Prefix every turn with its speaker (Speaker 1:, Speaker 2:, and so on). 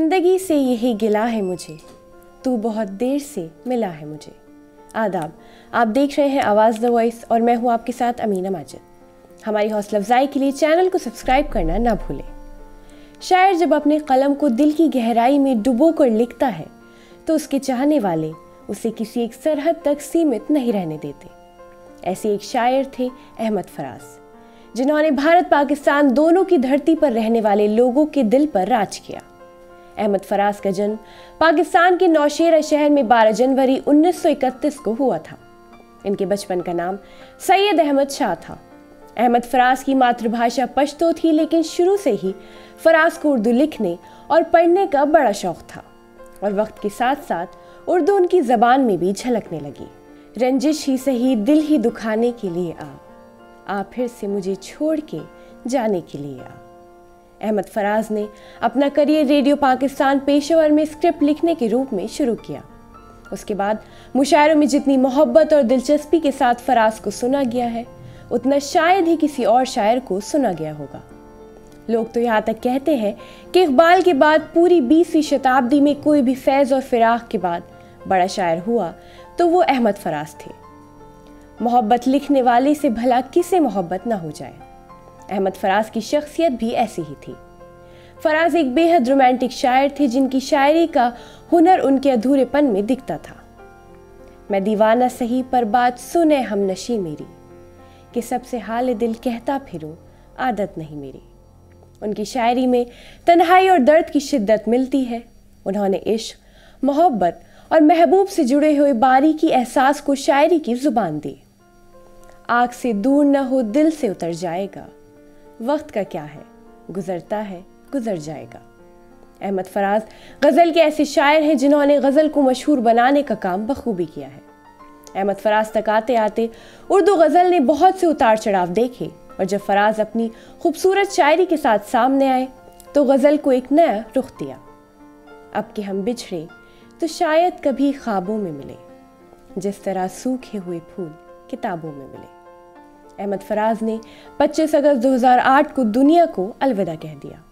Speaker 1: जिंदगी से यही गिला है मुझे, तू बहुत देर से मिला है मुझे। आदाब, आप देख रहे हैं आवाज़ द वॉइस और मैं हूं आपके साथ अमीना माजिद। हमारी हौसला अफजाई के लिए चैनल को सब्सक्राइब करना ना भूलें। शायर जब अपने कलम को दिल की गहराई में डुबो कर लिखता है तो उसके चाहने वाले उसे किसी एक सरहद तक सीमित नहीं रहने देते। ऐसे एक शायर थे अहमद फराज, जिन्होंने भारत पाकिस्तान दोनों की धरती पर रहने वाले लोगों के दिल पर राज किया। अहमद फराज का जन्म पाकिस्तान के नौशेरा शहर में 12 जनवरी 1931 को हुआ था। इनके बचपन का नाम सैयद अहमद शाह था। अहमद फराज की मातृभाषा पश्तो थी, लेकिन शुरू से ही फराज को उर्दू लिखने और पढ़ने का बड़ा शौक था और वक्त के साथ साथ उर्दू उनकी जबान में भी झलकने लगी। रंजिश ही सही दिल ही दुखाने के लिए आ फिर से मुझे छोड़ के जाने के लिए आ। अहमद फराज ने अपना करियर रेडियो पाकिस्तान पेशेवर में स्क्रिप्ट लिखने के रूप में शुरू किया। उसके बाद मुशायरों में जितनी मोहब्बत और दिलचस्पी के साथ फराज को सुना गया है, उतना शायद ही किसी और शायर को सुना गया होगा। लोग तो यहाँ तक कहते हैं कि इकबाल के बाद पूरी 20वीं शताब्दी में कोई भी फैज़ और फिराक के बाद बड़ा शायर हुआ तो वो अहमद फराज थे। मोहब्बत लिखने वाले से भला किसे मोहब्बत ना हो जाए। अहमद फराज की शख्सियत भी ऐसी ही थी। फराज एक बेहद रोमांटिक शायर थे, जिनकी शायरी का हुनर उनके अधूरेपन में दिखता था। मैं दीवाना सही पर बात सुने हम नशी मेरी, कि सबसे हाल दिल कहता फिरूं आदत नहीं मेरी। उनकी शायरी में तन्हाई और दर्द की शिद्दत मिलती है। उन्होंने इश्क, मोहब्बत और महबूब से जुड़े हुए बारीकी एहसास को शायरी की जुबान दी। आग से दूर न हो दिल से उतर जाएगा, वक्त का क्या है गुजरता है गुजर जाएगा। अहमद फराज गज़ल के ऐसे शायर हैं जिन्होंने गज़ल को मशहूर बनाने का काम बखूबी किया है। अहमद फराज तक आते आते उर्दू गज़ल ने बहुत से उतार चढ़ाव देखे और जब फराज अपनी खूबसूरत शायरी के साथ सामने आए तो गज़ल को एक नया रुख दिया। अब कि हम बिछड़े तो शायद कभी ख्वाबों में मिले, जिस तरह सूखे हुए फूल किताबों में मिले। अहमद फराज ने 25 अगस्त 2008 को दुनिया को अलविदा कह दिया।